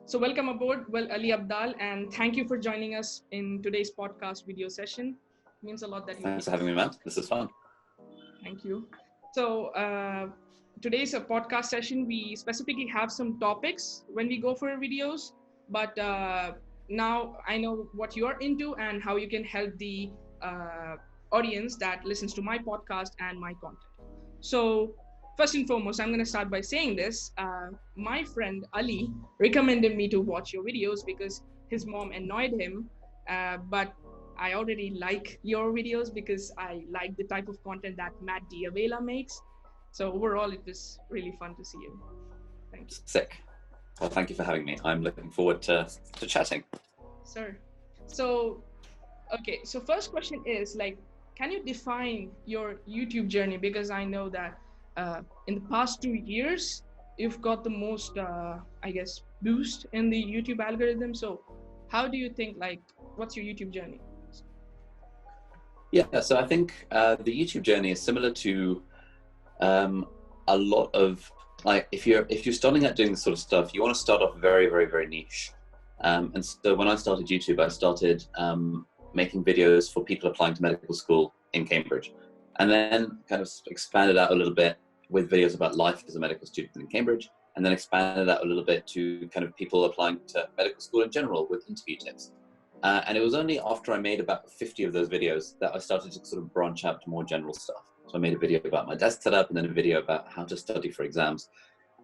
So welcome aboard, Ali Abdaal, and thank you for joining us in today's podcast video session. It means a lot that you. Thanks for having me, Matt. This is fun. Thank you. So today's a podcast session. We specifically have some topics when we go for videos, but now I know what you are into and how you can help the audience that listens to my podcast and my content. So first and foremost, I'm going to start by saying this. My friend Ali recommended me to watch your videos because his mom annoyed him, but I already like your videos because I like the type of content that Matt Diavela makes. So overall, it was really fun to see you. Thank you. Sick. Well, thank you for having me. I'm looking forward to chatting. Sir. So, okay. So first question is can you define your YouTube journey? Because I know that in the past 2 years, you've got the most, boost in the YouTube algorithm. So how do you think, what's your YouTube journey? Yeah, so I think the YouTube journey is similar to a lot of, if you're starting out doing this sort of stuff, you want to start off very, very, very niche. And so when I started YouTube, I started making videos for people applying to medical school in Cambridge, and then kind of expanded out a little bit with videos about life as a medical student in Cambridge, and then expanded out a little bit to kind of people applying to medical school in general with interview tips. And it was only after I made about 50 of those videos that I started to sort of branch out to more general stuff. So I made a video about my desk setup, and then a video about how to study for exams.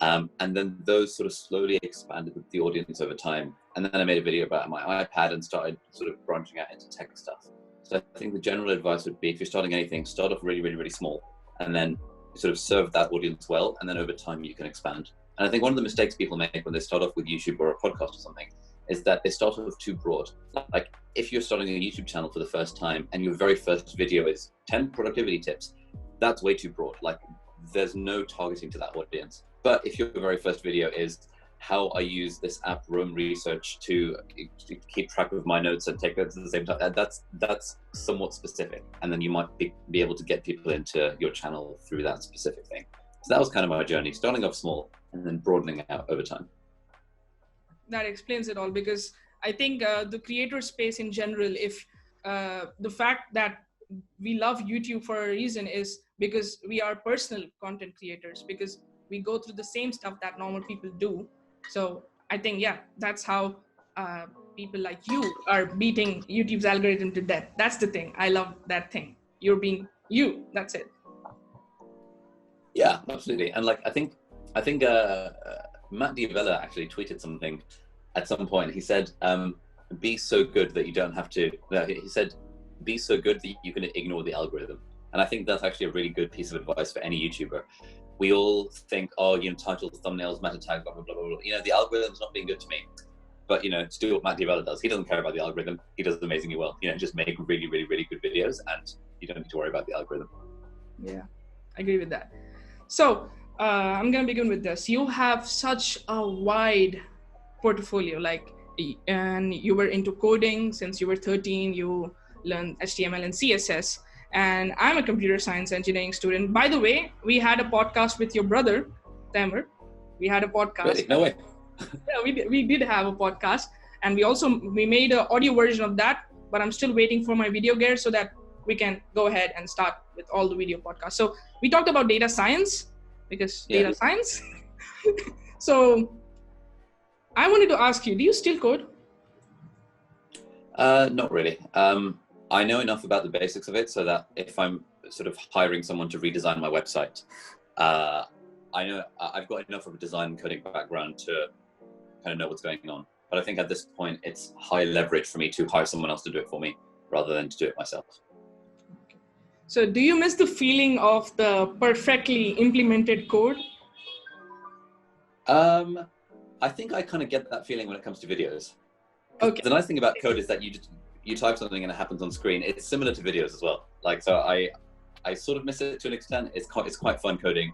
And then those sort of slowly expanded with the audience over time. And then I made a video about my iPad and started sort of branching out into tech stuff. So I think the general advice would be, if you're starting anything, start off really, really, really small, and then sort of serve that audience well. And then over time you can expand. And I think one of the mistakes people make when they start off with YouTube or a podcast or something is that they start off too broad. Like if you're starting a YouTube channel for the first time and your very first video is 10 productivity tips, that's way too broad. Like there's no targeting to that audience. But if your very first video is how I use this app Roam Research to keep track of my notes and take notes at the same time, that's somewhat specific. And then you might be able to get people into your channel through that specific thing. So that was kind of my journey, starting off small and then broadening out over time. That explains it all, because I think the creator space in general, if the fact that we love YouTube for a reason is because we are personal content creators, because we go through the same stuff that normal people do. So I think, yeah, that's how people like you are beating YouTube's algorithm to death. That's the thing. I love that thing. You're being you. That's it. Yeah, absolutely. And I think Matt Diavela actually tweeted something at some point. He said, be so good that you don't have to, no, he said, be so good that you can ignore the algorithm. And I think that's actually a really good piece of advice for any YouTuber. We all think, titles, thumbnails, meta tags, blah, blah, blah, blah, blah. The algorithm's not being good to me. But, to do what Matt Diavela does, he doesn't care about the algorithm. He does it amazingly well. Just make really, really, really good videos, and you don't need to worry about the algorithm. Yeah, I agree with that. So I'm going to begin with this. You have such a wide portfolio, and you were into coding since you were 13. You learned HTML and CSS. And I'm a computer science engineering student. By the way, we had a podcast with your brother, Tamer. We had a podcast. Really? No way. Yeah, we did have a podcast. And we made an audio version of that, but I'm still waiting for my video gear so that we can go ahead and start with all the video podcasts. So we talked about data science, because data science. So I wanted to ask you, do you still code? Not really. I know enough about the basics of it so that if I'm sort of hiring someone to redesign my website, I know I've got enough of a design and coding background to kind of know what's going on. But I think at this point, it's high leverage for me to hire someone else to do it for me rather than to do it myself. So do you miss the feeling of the perfectly implemented code? I think I kind of get that feeling when it comes to videos. Okay. The nice thing about code is that you type something and it happens on screen. It's similar to videos as well. So I sort of miss it to an extent. It's quite fun coding,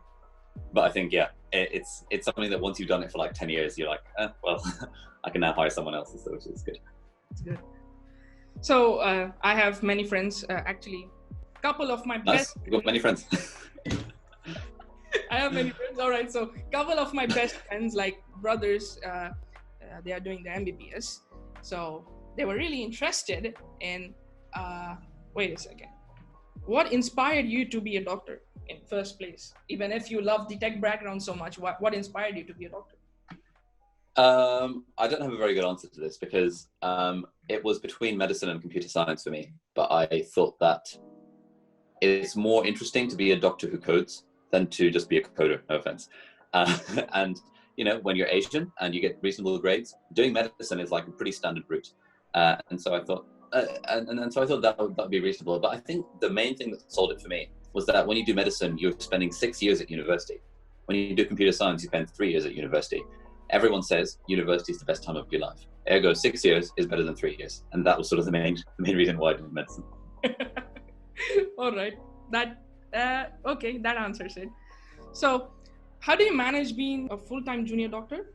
but I think, yeah, it's something that once you've done it for 10 years, you're like, well, I can now hire someone else, which is good. That's good. So I have many friends, actually, a couple of my best. You've got many friends. I have many friends. All right. So a couple of my best friends, like brothers, they are doing their MBBS. So they were really interested in, wait a second, what inspired you to be a doctor in first place? Even if you love the tech background so much, what inspired you to be a doctor? I don't have a very good answer to this because it was between medicine and computer science for me. But I thought that it's more interesting to be a doctor who codes than to just be a coder. No offense. And when you're Asian and you get reasonable grades, doing medicine is like a pretty standard route. And so I thought, so I thought that would be reasonable. But I think the main thing that sold it for me was that when you do medicine, you're spending 6 years at university. When you do computer science, you spend 3 years at university. Everyone says university is the best time of your life. Ergo, 6 years is better than 3 years. And that was sort of the main reason why I did medicine. All right. Okay, that answers it. So how do you manage being a full-time junior doctor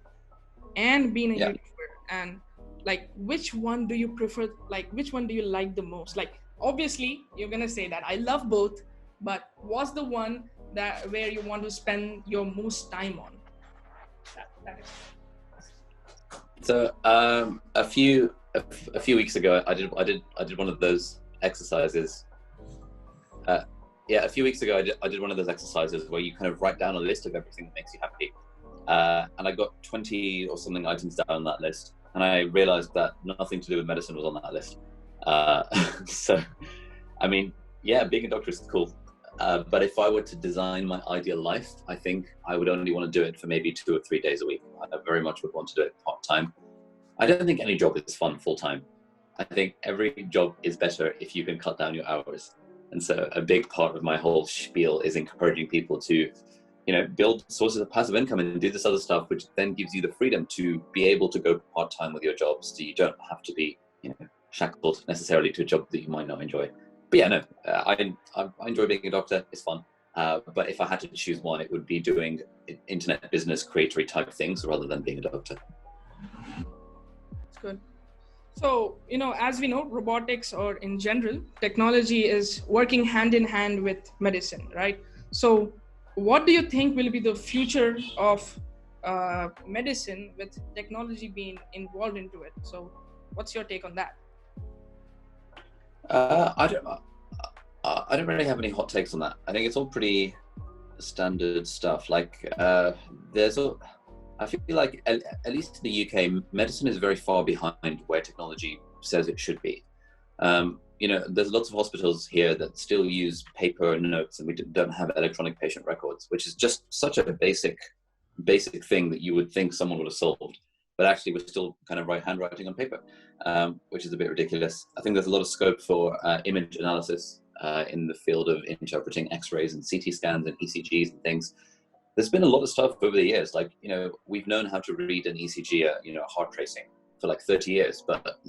and being a YouTuber? And like, which one do you prefer? Like, which one do you like the most? Like, obviously you're going to say that I love both, but what's the one where you want to spend your most time on? That is. So a few weeks ago, I did one of those exercises. A few weeks ago, I did one of those exercises where you kind of write down a list of everything that makes you happy. And I got 20 or something items down on that list. And I realized that nothing to do with medicine was on that list. So, I mean, yeah, being a doctor is cool. But if I were to design my ideal life, I think I would only want to do it for maybe 2 or 3 days a week. I very much would want to do it part-time. I don't think any job is fun full-time. I think every job is better if you can cut down your hours. And so a big part of my whole spiel is encouraging people to, build sources of passive income and do this other stuff, which then gives you the freedom to be able to go part-time with your job. So you don't have to be, shackled necessarily to a job that you might not enjoy. But yeah, no, I enjoy being a doctor. It's fun. But if I had to choose one, it would be doing internet business creatory type things rather than being a doctor. That's good. So, as we know, robotics or in general, technology is working hand in hand with medicine, right? So what do you think will be the future of medicine with technology being involved into it? So what's your take on that? I don't really have any hot takes on that. I think it's all pretty standard stuff. Like I feel like at least in the UK, medicine is very far behind where technology says it should be. There's lots of hospitals here that still use paper notes, and we don't have electronic patient records, which is just such a basic thing that you would think someone would have solved. But actually, we're still kind of handwriting on paper, which is a bit ridiculous. I think there's a lot of scope for image analysis in the field of interpreting X-rays and CT scans and ECGs and things. There's been a lot of stuff over the years. Like, we've known how to read an ECG, heart tracing for like 30 years, but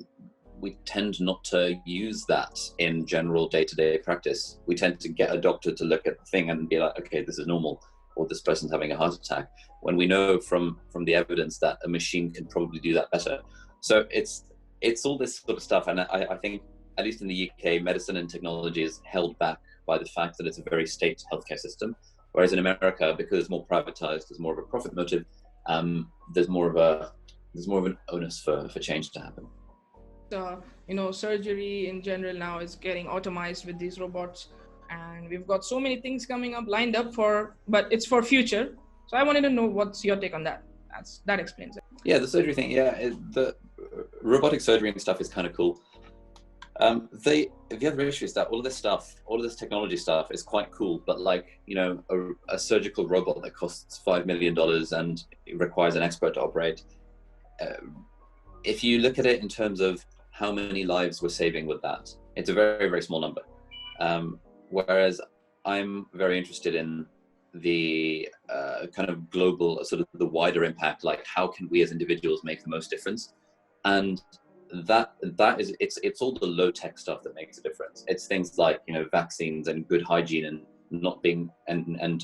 we tend not to use that in general day-to-day practice. We tend to get a doctor to look at the thing and be like, okay, this is normal, or this person's having a heart attack, when we know from the evidence that a machine can probably do that better. So it's all this sort of stuff. And I think, at least in the UK, medicine and technology is held back by the fact that it's a very state healthcare system. Whereas in America, because it's more privatized, there's more of a profit motive, there's more of an onus for change to happen. Surgery in general now is getting automized with these robots, and we've got so many things coming up lined up but it's for future. So I wanted to know what's your take on that. That explains it. Yeah, the surgery thing. Yeah, the robotic surgery and stuff is kind of cool. The other issue is that all of this technology stuff is quite cool, but like, a surgical robot that costs $5 million and it requires an expert to operate. If you look at it in terms of how many lives we're saving with that, it's a very, very small number. Whereas I'm very interested in the kind of global, sort of the wider impact, like how can we as individuals make the most difference? And that is, it's all the low tech stuff that makes a difference. It's things like, vaccines and good hygiene and not being, and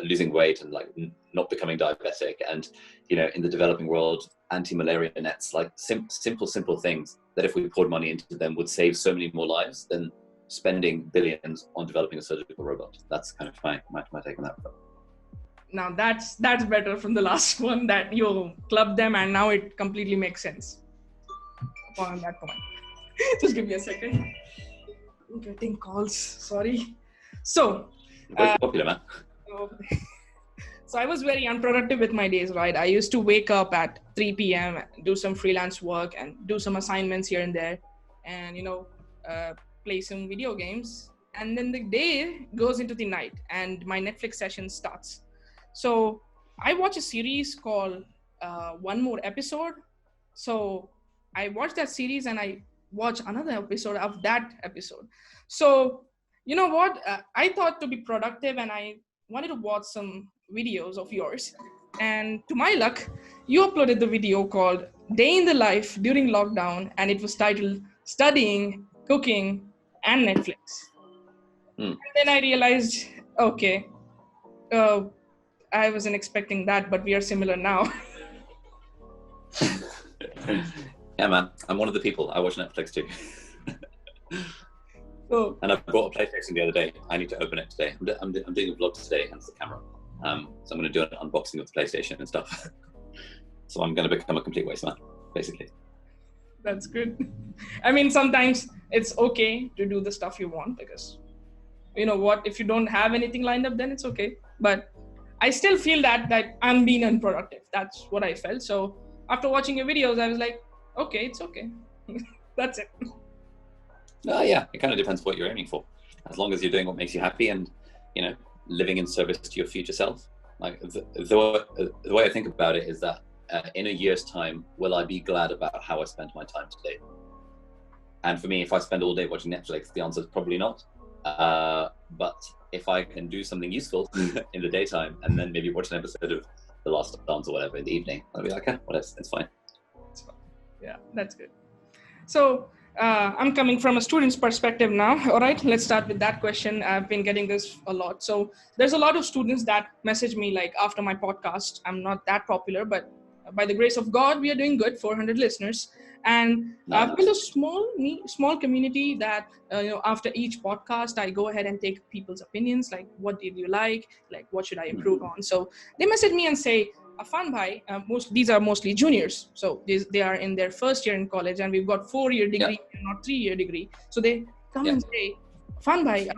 losing weight and like not becoming diabetic, and in the developing world, anti-malaria nets, like simple things that if we poured money into them would save so many more lives than spending billions on developing a surgical robot. That's kind of my take on that. Now that's better from the last one that you clubbed them, and now it completely makes sense on that point. Just give me a second. I'm getting calls. Sorry. So, Very popular, man. so so I was very unproductive with my days, right? I used to wake up at 3 p.m., do some freelance work and do some assignments here and there, and play some video games. And then the day goes into the night, and my Netflix session starts. So I watch a series called One More Episode. So I watch that series and I watch another episode of that episode. So you know what? I thought to be productive, and I wanted to watch some videos of yours. And to my luck, you uploaded the video called Day in the Life During Lockdown, and it was titled Studying, Cooking, and Netflix. And then I realized, okay, I wasn't expecting that, but we are similar now. Yeah, man. I'm one of the people. I watch Netflix too. So, And I bought a PlayStation the other day. I need to open it today. I'm doing a vlog today, hence the camera. So I'm going to do an unboxing of the PlayStation and stuff. So I'm going to become a complete waste man, basically. that's good. I mean, sometimes it's okay to do the stuff you want, because you know what, if you don't have anything lined up, then it's okay. But I still feel that I'm being unproductive. That's what I felt. So after watching your videos, I was like, okay, it's okay. That's it. Yeah, it kind of depends what you're aiming for. As long as you're doing what makes you happy and, living in service to your future self. Like the way I think about it is that in a year's time, will I be glad about how I spent my time today? And for me, if I spend all day watching Netflix, the answer is probably not. But if I can do something useful in the daytime and then maybe watch an episode of The Last Dance or whatever in the evening, I'll be like, well, it's fine. Yeah, that's good. So I'm coming from a student's perspective now. All right, let's start with that question. I've been getting this a lot. So there's a lot of students that message me like after my podcast. I'm not that popular, but by the grace of God, we are doing good, 400 listeners. And I've built a small community that, after each podcast, I go ahead and take people's opinions, like what did you like what should I improve on? So they message me and say, Afan bhai, these are mostly juniors. So they are in their first year in college, and we've got 4-year degree, not 3-year degree. So they come and say, Afan bhai,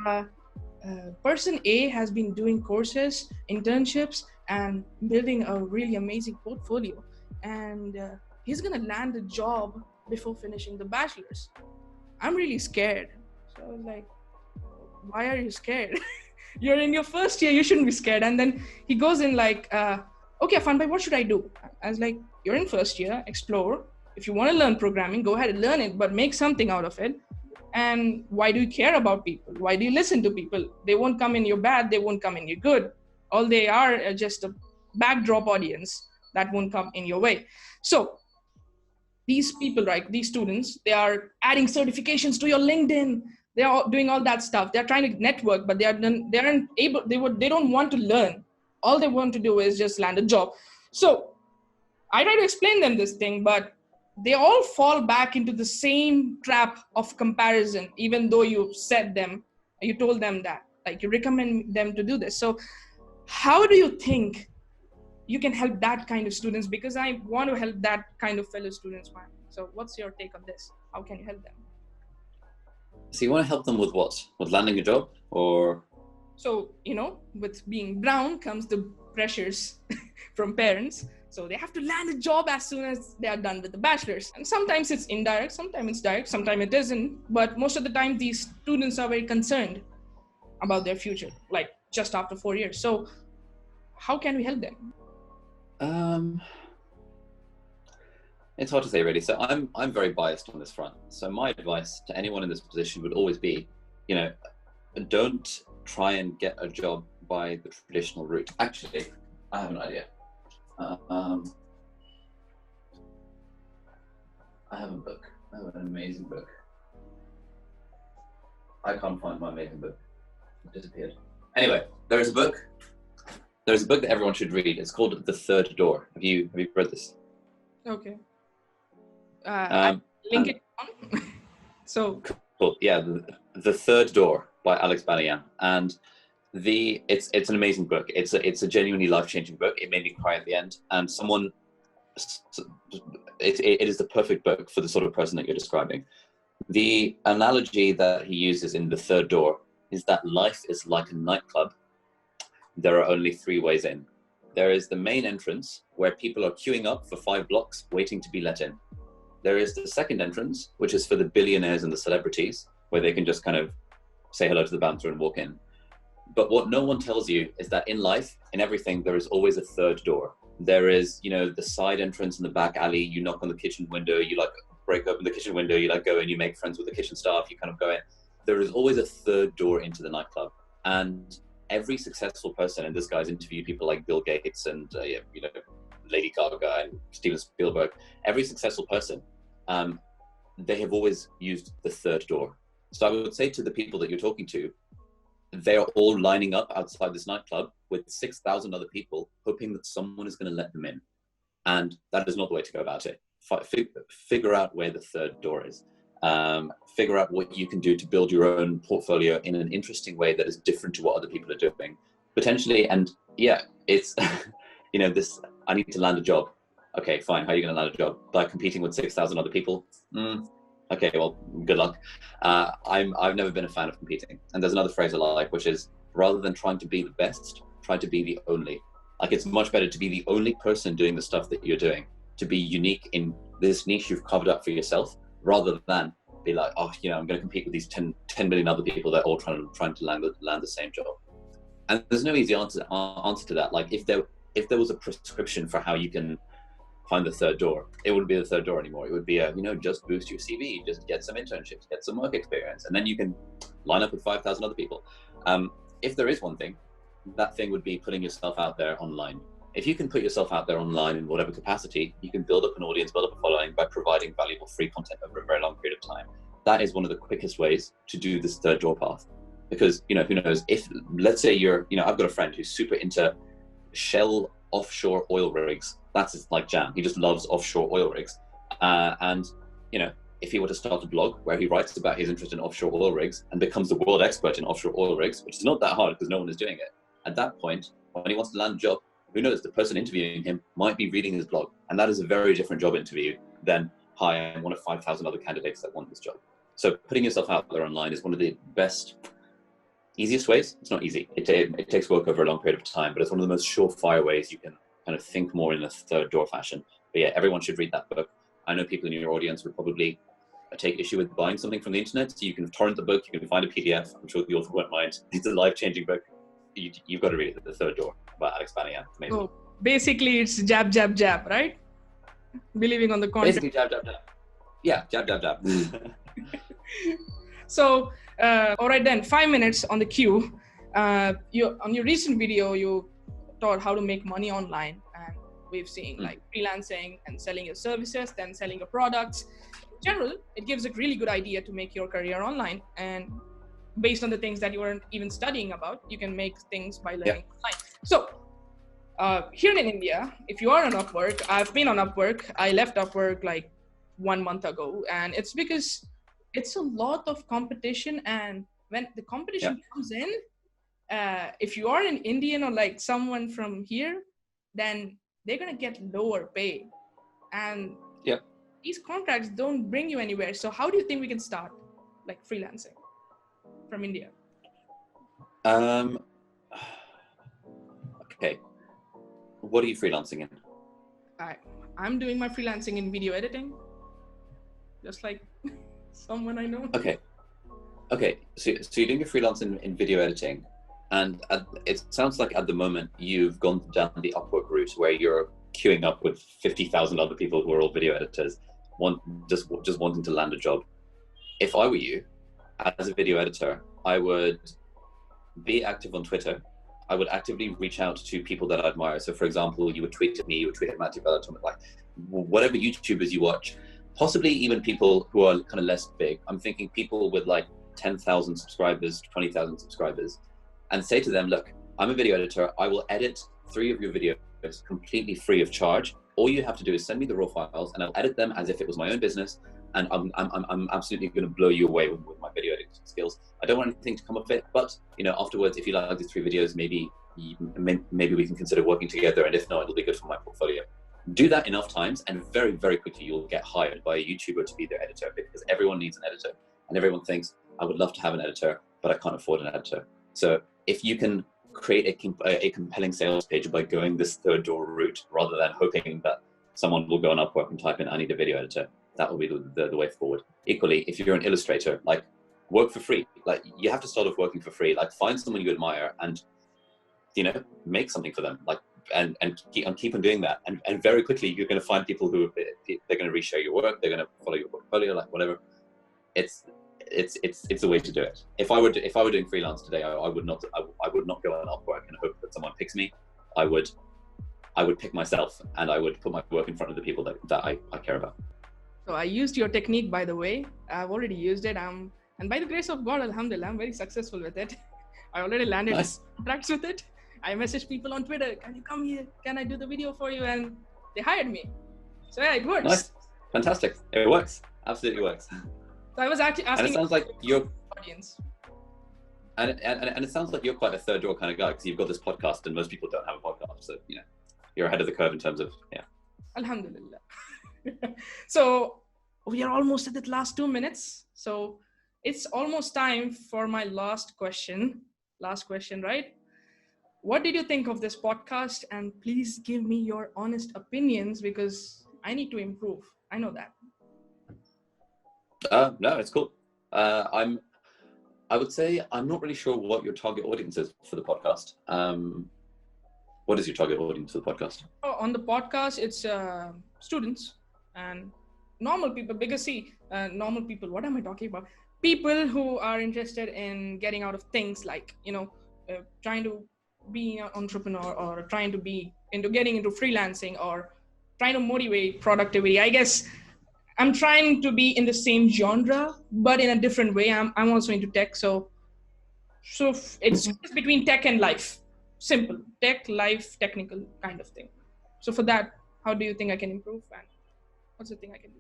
person A has been doing courses, internships, and building a really amazing portfolio. And he's going to land a job before finishing the bachelor's. I'm really scared. So I was like, why are you scared? You're in your first year, you shouldn't be scared. And then he goes in like, okay, Afan bhai, what should I do? I was like, you're in first year, explore. If you want to learn programming, go ahead and learn it, but make something out of it. And why do you care about people? Why do you listen to people? They won't come in your bad, they won't come in your good. All they are just a backdrop audience that won't come in your way. So these people, right, these students, they are adding certifications to your LinkedIn. They are doing all that stuff. They're trying to network, but they don't want to learn. All they want to do is just land a job. So I try to explain them this thing, but they all fall back into the same trap of comparison, even though you told them that, like you recommend them to do this. So how do you think you can help that kind of students? Because I want to help that kind of fellow students, man. So what's your take on this? How can you help them? So you want to help them with what? With landing a job or? So, with being brown comes the pressures from parents. So they have to land a job as soon as they are done with the bachelor's. And sometimes it's indirect, sometimes it's direct, sometimes it isn't. But most of the time, these students are very concerned about their future, like just after 4 years. So how can we help them? It's hard to say, really. So I'm very biased on this front. So my advice to anyone in this position would always be, don't try and get a job by the traditional route. Actually, I have an idea. I have a book. I have an amazing book. I can't find my amazing book. It disappeared. Anyway, there's a book that everyone should read. It's called The Third Door. Have you read this? Okay. I'll link it on. So cool. Yeah, The Third Door by Alex Balayan. And It's an amazing book. It's a genuinely life-changing book. It made me cry at the end, and it is the perfect book for the sort of person that you're describing. The analogy that he uses in The Third Door is that life is like a nightclub. There are only 3 ways in. There is the main entrance, where people are queuing up for 5 blocks waiting to be let in. There is the second entrance, which is for the billionaires and the celebrities, where they can just kind of say hello to the bouncer and walk in. But what no one tells you is that in life, in everything, there is always a third door. There is, the side entrance in the back alley. You knock on the kitchen window, you like break open the kitchen window, you like go and you make friends with the kitchen staff, you kind of go in. There is always a third door into the nightclub. And every successful person, and this guy's interviewed people like Bill Gates and Lady Gaga and Steven Spielberg, every successful person, they have always used the third door. So I would say to the people that you're talking to, they are all lining up outside this nightclub with 6,000 other people, hoping that someone is going to let them in. And that is not the way to go about it. Figure out where the third door is. Figure out what you can do to build your own portfolio in an interesting way that is different to what other people are doing. Potentially, and yeah, it's, this, I need to land a job. Okay, fine. How are you going to land a job? By competing with 6,000 other people? Okay, well, good luck. I've never been a fan of competing. And there's another phrase I like, which is, rather than trying to be the best, try to be the only. Like, it's much better to be the only person doing the stuff that you're doing, to be unique in this niche you've carved out for yourself, rather than be like, I'm going to compete with these 10 million other people that are all trying to land the same job. And there's no easy answer to that. Like, if there was a prescription for how you can find the third door, it wouldn't be the third door anymore. It would be just boost your CV, just get some internships, get some work experience, and then you can line up with 5,000 other people. If there is one thing, that thing would be putting yourself out there online. If you can put yourself out there online in whatever capacity, you can build up an audience, build up a following by providing valuable free content over a very long period of time. That is one of the quickest ways to do this third door path. Because, who knows, if, let's say I've got a friend who's super into Shell offshore oil rigs. That's his like jam. He just loves offshore oil rigs. And if he were to start a blog where he writes about his interest in offshore oil rigs and becomes the world expert in offshore oil rigs, which is not that hard because no one is doing it. At that point, when he wants to land a job, who knows, the person interviewing him might be reading his blog. And that is a very different job interview than, hi, I'm one of 5,000 other candidates that want this job. So putting yourself out there online is one of the easiest ways. It's not easy. It takes work over a long period of time, but it's one of the most surefire ways you can kind of think more in a third door fashion. But yeah, everyone should read that book. I know people in your audience would probably take issue with buying something from the internet. So you can torrent the book, you can find a PDF. I'm sure the author won't mind. It's a life-changing book. You've got to read it, The Third Door by Alex Banayan. Amazing. So basically it's jab, jab, jab, right? Believing on the content. Basically jab, jab, jab. Yeah, jab, jab, jab. So, all right then, 5 minutes on the queue. On your recent video, you taught how to make money online, and we've seen like freelancing and selling your services, then selling your products. In general, it gives a really good idea to make your career online, and based on the things that you weren't even studying about, you can make things by learning online. So, here in India, if you are on Upwork, I've been on Upwork. I left Upwork like 1 month ago, and it's because it's a lot of competition, and when the competition comes in, if you are an Indian or like someone from here, then they're gonna get lower pay, and these contracts don't bring you anywhere. So how do you think we can start like freelancing from India? Okay, what are you freelancing in? I'm doing my freelancing in video editing, just like someone I know. Okay. So you're doing your freelance in video editing, and it sounds like at the moment you've gone down the Upwork route where you're queuing up with 50,000 other people who are all video editors, just wanting to land a job. If I were you, as a video editor, I would be active on Twitter. I would actively reach out to people that I admire. So for example, you would tweet at me, you would tweet at Matthew Bellaton, like whatever YouTubers you watch, possibly even people who are kind of less big. I'm thinking people with like 10,000 subscribers, 20,000 subscribers, and say to them, look, I'm a video editor. I will edit 3 of your videos completely free of charge. All you have to do is send me the raw files and I'll edit them as if it was my own business. and I'm absolutely going to blow you away with my video editing skills. I don't want anything to come of it, but afterwards, if you like these 3 videos, maybe we can consider working together, and if not, it'll be good for my portfolio. Do that enough times, and very, very quickly you'll get hired by a YouTuber to be their editor, because everyone needs an editor, and everyone thinks, I would love to have an editor, but I can't afford an editor. So if you can create a compelling sales page by going this third door route, rather than hoping that someone will go on Upwork and type in, I need a video editor, that will be the way forward. Equally, if you're an illustrator, like, work for free. Like, you have to start off working for free. Like, find someone you admire and, make something for them. Like, and keep on doing that. And very quickly, you're going to find people who they're going to reshare your work. They're going to follow your portfolio, like whatever. It's the way to do it. If I were doing freelance today, I would not go on Upwork and hope that someone picks me. I would pick myself, and I would put my work in front of the people that I care about. So I used your technique, by the way. I've already used it. And by the grace of God, alhamdulillah, I'm very successful with it. I already landed contracts with it. I messaged people on Twitter, can you come here? Can I do the video for you? And they hired me. So yeah, it works. Nice. Fantastic. It works. Absolutely works. So I was actually asking. And it sounds like your audience. And it sounds like you're quite a third door kind of guy, because you've got this podcast and most people don't have a podcast. So, you're ahead of the curve in terms of, Alhamdulillah. So we are almost at the last 2 minutes. So it's almost time for my last question. Last question, right? What did you think of this podcast? And please give me your honest opinions, because I need to improve. I know that. No, it's cool. I would say I'm not really sure what your target audience is for the podcast. What is your target audience for the podcast? On the podcast, it's students and normal people. Because see, normal people, what am I talking about? People who are interested in getting out of things like, trying to be an entrepreneur, or trying to be getting into freelancing, or trying to motivate productivity. I guess I'm trying to be in the same genre, but in a different way. I'm also into tech. So it's between tech and life. Simple. Tech, life, technical kind of thing. So for that, how do you think I can improve? And what's the thing I can do?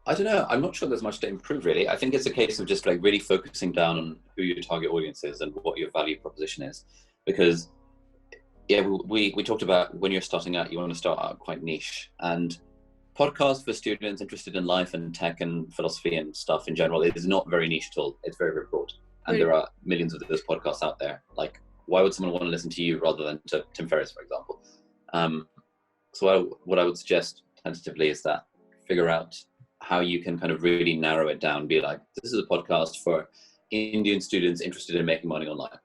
I don't know. I'm not sure there's much to improve, really. I think it's a case of just like really focusing down on who your target audience is and what your value proposition is. Because we talked about when you're starting out, you want to start out quite niche, and podcasts for students interested in life and tech and philosophy and stuff in general, it is not very niche at all. It's very, very broad. And there are millions of those podcasts out there. Like, why would someone want to listen to you rather than to Tim Ferriss, for example? So what I would suggest tentatively is that figure out how you can kind of really narrow it down. Be like, this is a podcast for Indian students interested in making money online.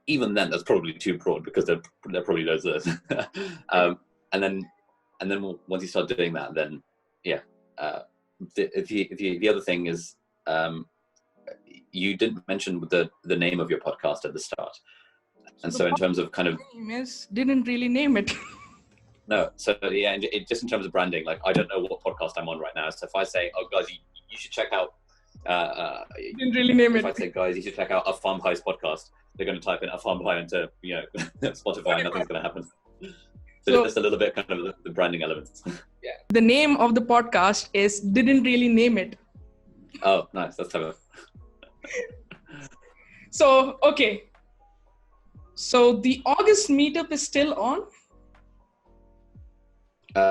Even then, that's probably too broad, because there probably loads of those. And then once you start doing that, then the other thing is, you didn't mention the name of your podcast at the start, and so in terms of kind of didn't really name it. No, so yeah, and just in terms of branding, like, I don't know what podcast I'm on right now. So if I say, oh guys, you should check out, didn't really name if it. I say, guys, you should check out a farmhouse podcast, they're going to type in a farmhouse into Spotify, and nothing's going to happen. So just a little bit kind of the branding elements. Yeah. The name of the podcast is Didn't Really Name It. Oh, nice. That's clever. So, okay. So the August meetup is still on?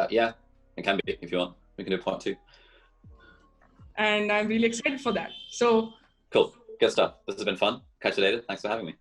Yeah, it can be if you want. We can do part 2. And I'm really excited for that. So cool. Good stuff. This has been fun. Catch you later. Thanks for having me.